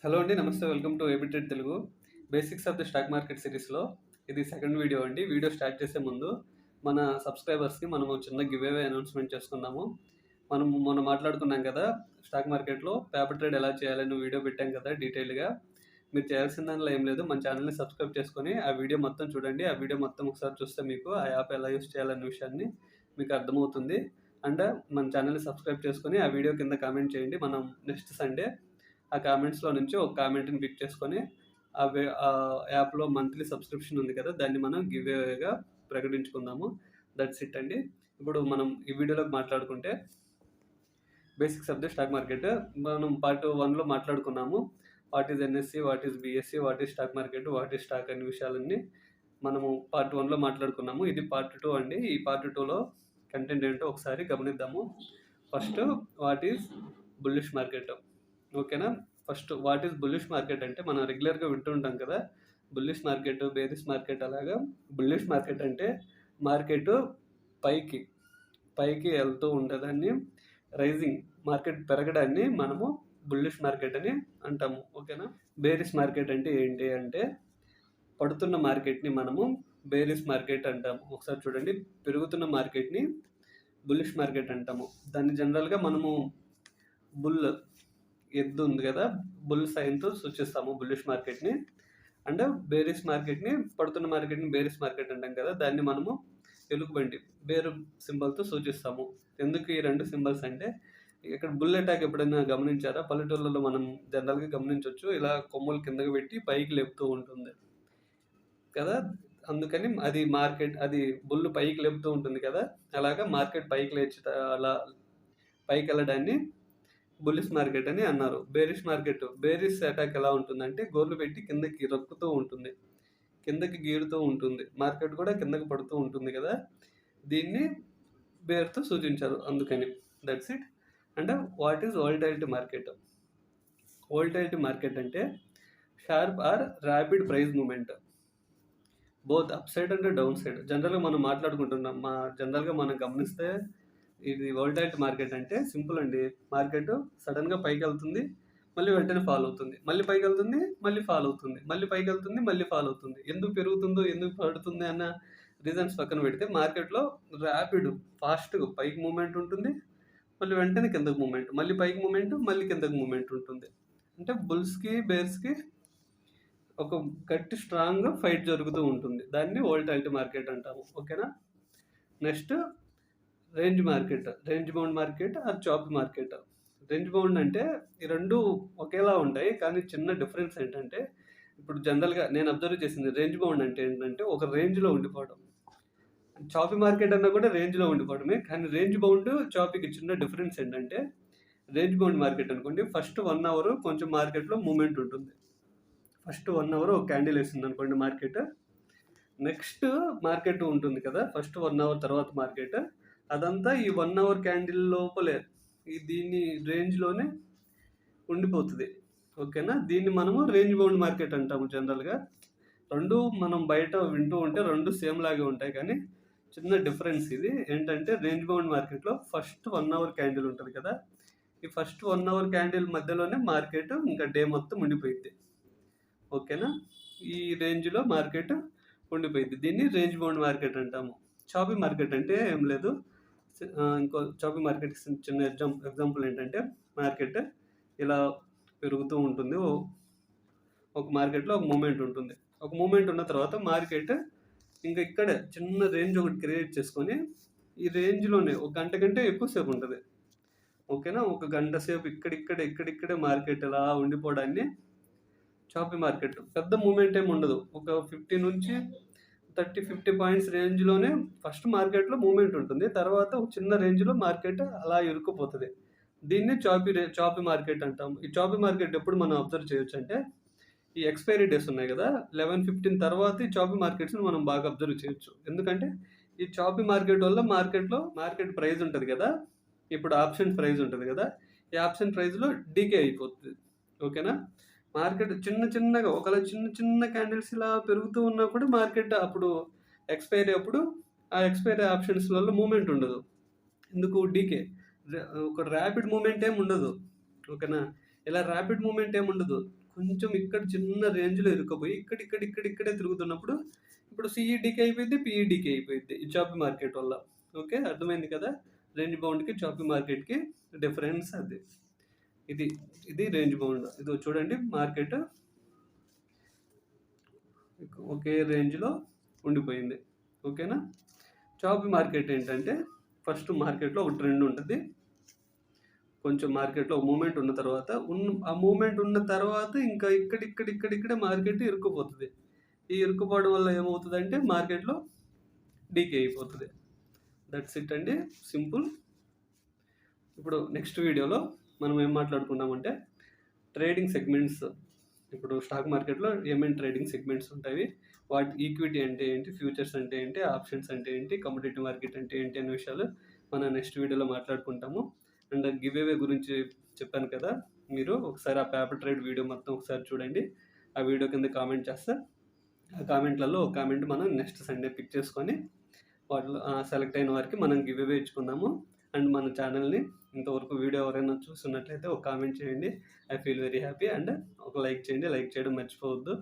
Hello అండి. నమస్తే. Welcome to A B Trade Telugu. Basics of the stock market సిరీస్‌లో ఇది సెకండ్ వీడియో అండి. వీడియో స్టార్ట్ చేసే ముందు మన సబ్స్క్రైబర్స్‌కి మనము చిన్న గివ్ అవే అనౌన్స్‌మెంట్ చేసుకున్నాము. మనం మొన్న మాట్లాడుకున్నాం కదా! స్టాక్ మార్కెట్‌లో పేపర్ ట్రేడ్ ఎలా చేయాలని వీడియో పెట్టాం కదా డీటెయిల్‌గా. మీరు చేయాల్సిందల్లా ఏం లేదు. మన ఛానెల్‌ని సబ్స్క్రైబ్ చేసుకొని ఆ వీడియో మొత్తం చూడండి. ఆ వీడియో మొత్తం ఒకసారి చూస్తే మీకు ఆ యాప్ ఎలా యూజ్ చేయాలనే విషయాన్ని మీకు అర్థమవుతుంది. అండ్ మన ఛానెల్‌ని సబ్స్క్రైబ్ చేసుకొని ఆ వీడియో కింద కామెంట్ చేయండి. మనం నెక్స్ట్ సండే ఆ కామెంట్స్‌లో నుంచి ఒక కామెంట్‌ని పిక్ చేసుకొని ఆ యాప్‌లో మంత్లీ సబ్స్క్రిప్షన్ ఉంది కదా! దాన్ని మనం గివ్ అవేగా ప్రకటించుకుందాము. దట్స్ ఇట్ అండి. ఇప్పుడు మనం ఈ వీడియోలోకి మాట్లాడుకుంటే basics of the stock market. మనం పార్ట్ 1లో మాట్లాడుకున్నాము. What is NSC, what is BSC, what is stock market, what is stock అనే విషయాలన్నీ మనము పార్ట్ 1లో మాట్లాడుకున్నాము. ఇది పార్ట్ 2 అండి. ఈ పార్ట్ 2లో కంటెంట్ ఏంటో ఒకసారి గమనిద్దాము. First what is bullish market. ఓకేనా? First what is bullish market అంటే మనం రెగ్యులర్‌గా వింటూ ఉంటాం కదా! బుల్లిష్ మార్కెట్, బేరిష్ మార్కెట్ అలాగా. బుల్లిష్ మార్కెట్ అంటే మార్కెట్ పైకి, పైకి వెళ్తూ ఉండేదాన్ని రైజింగ్ మార్కెట్ పెరగడాన్ని మనము బుల్లిష్ మార్కెట్ అని అంటాము. ఓకేనా? బేరిష్ మార్కెట్ అంటే ఏంటి అంటే పడుతున్న మార్కెట్‌ని మనము బేరిష్ మార్కెట్ అంటాము. ఒకసారి చూడండి, పెరుగుతున్న మార్కెట్‌ని బుల్లిష్ మార్కెట్ అంటాము. దాన్ని జనరల్‌గా మనము బుల్ ఎద్దు ఉంది కదా! బుల్ సైన్‌తో సూచిస్తాము బుల్లిష్ మార్కెట్‌ని. అండ్ బేరిష్ మార్కెట్‌ని, పడుతున్న మార్కెట్‌ని బేరిష్ మార్కెట్ అంటాం కదా! దాన్ని మనము ఎలుగుబంటి బేరు సింబల్‌తో సూచిస్తాము. ఎందుకు ఈ 2 సింబల్స్ అంటే ఇక్కడ బుల్ అటాక్ ఎప్పుడైనా గమనించారా? పల్లెటూర్లలో మనం జనరల్‌గా గమనించొచ్చు. ఇలా కొమ్ములు కిందకి పెట్టి పైకి లేపుతూ ఉంటుంది కదా! అందుకని అది మార్కెట్, అది బుల్ పైకి లేపుతూ ఉంటుంది కదా! అలాగా మార్కెట్ పైకి లేచి అలా పైకెళ్ళడాన్ని బుల్లిష్ మార్కెట్ అని అన్నారు. బేరిష్ మార్కెట్, బేరిష్ అటాక్ ఎలా ఉంటుందంటే గోర్లు పెట్టి కిందకి రొక్కుతూ ఉంటుంది. కిందకి గీరుతూ ఉంటుంది. మార్కెట్ కూడా కిందకి పడుతూ ఉంటుంది కదా! దీన్ని బేర్‌తో సూచించారు అందుకని. That's it. And what is volatility market? Volatility market అంటే షార్ప్ ఆర్ రాపిడ్ ప్రైస్ మూవ్‌మెంట్. Both up side and down side. జనరల్‌గా మనం మాట్లాడుకుంటున్నాం. జనరల్‌గా మనం గమనిస్తే ఇది వోల్టాలిటీ మార్కెట్ అంటే సింపుల్ అండి. మార్కెట్ సడెన్‌గా పైకెళ్తుంది. మళ్ళీ వెంటనే ఫాల్ అవుతుంది. మళ్ళీ పైకెళ్తుంది. మళ్ళీ ఫాల్ అవుతుంది. మళ్ళీ పైకెళ్తుంది. మళ్ళీ ఫాల్ అవుతుంది. ఎందుకు పెరుగుతుందో, ఎందుకు పడుతుంది అన్న రీజన్స్ పక్కన పెడితే మార్కెట్‌లో రాపిడ్, ఫాస్ట్‌గా పైకి మూవ్‌మెంట్ ఉంటుంది. మళ్ళీ వెంటనే కిందకి మూవ్‌మెంట్. మళ్ళీ పైకి మూవ్‌మెంట్, మళ్ళీ కిందకి మూవ్‌మెంట్ ఉంటుంది. అంటే బుల్స్‌కి, బేర్స్‌కి ఒక గట్టి స్ట్రాంగ్ ఫైట్ జరుగుతూ ఉంటుంది. దాన్ని వోల్టాలిటీ మార్కెట్ అంటాము. ఓకేనా? Next range market. Range bound market or choppy market. Range bound అంటే ఈ 2 ఒకేలా ఉంటాయి. కానీ చిన్న డిఫరెన్స్ ఏంటంటే ఇప్పుడు జనరల్‌గా నేను అబ్జర్వ్ చేసింది రేంజ్ బౌండ్ అంటే ఏంటంటే ఒక రేంజ్‌లో ఉండిపోవడం. చాపీ మార్కెట్ అన్నా కూడా రేంజ్‌లో ఉండిపోవడమే. కానీ రేంజ్ బౌండ్, చాపీకి చిన్న డిఫరెన్స్ ఏంటంటే రేంజ్ బౌండ్ మార్కెట్ అనుకోండి, ఫస్ట్ 1 అవర్ కొంచెం మార్కెట్‌లో మూవ్‌మెంట్ ఉంటుంది. ఫస్ట్ 1 అవర్ ఒక క్యాండిల్ ఏసిందనుకోండి మార్కెట్. నెక్స్ట్ మార్కెట్ ఉంటుంది కదా! ఫస్ట్ 1 అవర్ తర్వాత మార్కెట్. అదంతా ఈ 1 అవర్ క్యాండిల్ లోపలే దీన్ని రేంజ్‌లోనే ఉండిపోతది. ఓకేనా? దీన్ని మనము రేంజ్ బౌండ్ మార్కెట్ అంటాము జనరల్‌గా. 2 మనం బయట వింటూ ఉంటే 2 సేమ్ లాగే ఉంటాయి. కానీ చిన్న డిఫరెన్స్ ఇది. ఏంటంటే రేంజ్ బౌండ్ మార్కెట్‌లో ఫస్ట్ 1 అవర్ క్యాండిల్ ఉంటది కదా! ఈ ఫస్ట్ 1 అవర్ క్యాండిల్ మధ్యలోనే మార్కెట్ ఇంకా డే మొత్తం ఉండిపోయిద్ది. ఓకేనా? ఈ రేంజ్‌లో మార్కెట్ ఉండిపోయిద్ది. దీన్ని రేంజ్ బౌండ్ మార్కెట్ అంటాము. చాపీ మార్కెట్ అంటే ఏం లేదు. ఇంకో చాపీ మార్కెట్‌కి చిన్న ఎగ్జాంపుల్ ఏంటంటే మార్కెట్ ఇలా పెరుగుతూ ఉంటుంది. ఒక మార్కెట్‌లో ఒక మూవ్‌మెంట్ ఉంటుంది. ఒక మూవ్‌మెంట్ ఉన్న తర్వాత మార్కెట్ ఇంకా ఇక్కడే చిన్న రేంజ్ ఒకటి క్రియేట్ చేసుకొని ఈ రేంజ్‌లోనే ఒక గంట కంటే ఎక్కువ సేపు ఉంటది. ఓకేనా? ఒక గంట సేపు ఇక్కడిక్కడే మార్కెట్ ఇలా ఉండిపోవడాన్ని చాపీ మార్కెట్. పెద్ద మూవ్‌మెంట్ ఏమి ఉండదు. ఒక 50 పాయింట్స్ రేంజ్‌లోనే ఫస్ట్ మార్కెట్‌లో మూవ్‌మెంట్ ఉంటుంది. తర్వాత ఒక చిన్న రేంజ్‌లో మార్కెట్ అలా ఇరుక్కుపోతది. దీన్ని చాపీ మార్కెట్ అంటాం. ఈ చాపీ మార్కెట్ ఎప్పుడు మనం అబ్జర్వ్ చేయొచ్చంటే ఈ ఎక్స్‌పైరీ డేస్ ఉన్నాయి గదా! 11, 15 తర్వాత ఈ చాపీ మార్కెట్స్‌ని మనం బాగా అబ్జర్వ్ చేయొచ్చు. ఎందుకంటే ఈ చాపీ మార్కెట్ వల్ల మార్కెట్‌లో మార్కెట్ ప్రైస్ ఉంటది గదా! ఇప్పుడు ఆప్షన్ ప్రైస్ ఉంటది గదా! ఈ ఆప్షన్ ప్రైస్‌లో డీకే అయిపోతది. ఓకేనా? మార్కెట్ చిన్నగా ఒకవేళ చిన్న క్యాండిల్స్ ఇలా పెరుగుతూ ఉన్నా కూడా మార్కెట్ అప్పుడు ఎక్స్‌పైరీ అప్పుడు ఆ ఎక్స్‌పైరీ ఆప్షన్స్‌లలో మూవ్‌మెంట్ ఉండదు. ఎందుకు? డీకే. ఒక ర్యాపిడ్ మూవ్‌మెంట్ ఏమి ఉండదు. ఓకేనా? ఇలా ర్యాపిడ్ మూవ్‌మెంట్ ఏమి ఉండదు. కొంచెం ఇక్కడ చిన్న రేంజ్‌లో ఇరుక్కుపోయి ఇక్కడే తిరుగుతున్నప్పుడు ఇప్పుడు సీఈడీకి అయిపోయిద్ది, పీఈడీకి అయిపోయిద్ది. ఈ చాపీ మార్కెట్ వల్ల. ఓకే. అర్థమైంది కదా! రేంజ్ బౌండ్‌కి, చాపీ మార్కెట్‌కి డిఫరెన్స్ అది. ఇది, ఇది రేంజ్ బౌండ్. ఇదో చూడండి మార్కెట్ ఒకే రేంజ్‌లో ఉండిపోయింది. ఓకేనా? చాపీ మార్కెట్ ఏంటంటే ఫస్ట్ మార్కెట్‌లో ఒక ట్రెండ్ ఉంటది. కొంచెం మార్కెట్‌లో మూవ్‌మెంట్ ఉన్న తర్వాత ఆ మూవ్‌మెంట్ ఉన్న తర్వాత ఇంకా ఇక్కడే మార్కెట్ ఇరుక్కుపోతది. ఈ ఇరుక్కుపోవడం వల్ల ఏమవుతదంటే మార్కెట్‌లో డీకే అయిపోతది. దట్స్ ఇట్ అండి. సింపుల్. ఇప్పుడు నెక్స్ట్ వీడియోలో మనం ఏం మాట్లాడుకుందామంటే ట్రేడింగ్ సెగ్మెంట్స్. ఇప్పుడు స్టాక్ మార్కెట్‌లో ఏమేం ట్రేడింగ్ సెగ్మెంట్స్ ఉంటాయి, వాటి ఈక్విటీ అంటే ఏంటి, ఫ్యూచర్స్ అంటే ఏంటి, ఆప్షన్స్ అంటే ఏంటి, కమోడిటీ మార్కెట్ అంటే ఏంటి అనే విషయాలు మనం నెక్స్ట్ వీడియోలో మాట్లాడుకుంటాము. అండ్ గివ్ అవే గురించి చెప్పాను కదా! మీరు ఒకసారి ఆ పేపర్ ట్రేడ్ వీడియో మొత్తం ఒకసారి చూడండి. ఆ వీడియో కింద కామెంట్ చేస్తే ఆ కామెంట్‌లలో ఒక కామెంట్ మనం నెక్స్ట్ సండే పిక్ చేసుకొని వాటిలో సెలెక్ట్ అయిన వారికి మనం గివ్ అవే ఇచ్చుకుందాము. అండ్ మన ఛానల్‌ని ఇంతవరకు వీడియో ఎవరైనా చూస్తున్నట్లయితే ఒక కామెంట్ చేయండి. I feel very happy. And ఒక లైక్ చేయండి. లైక్ చేయడం మర్చిపోవద్దు.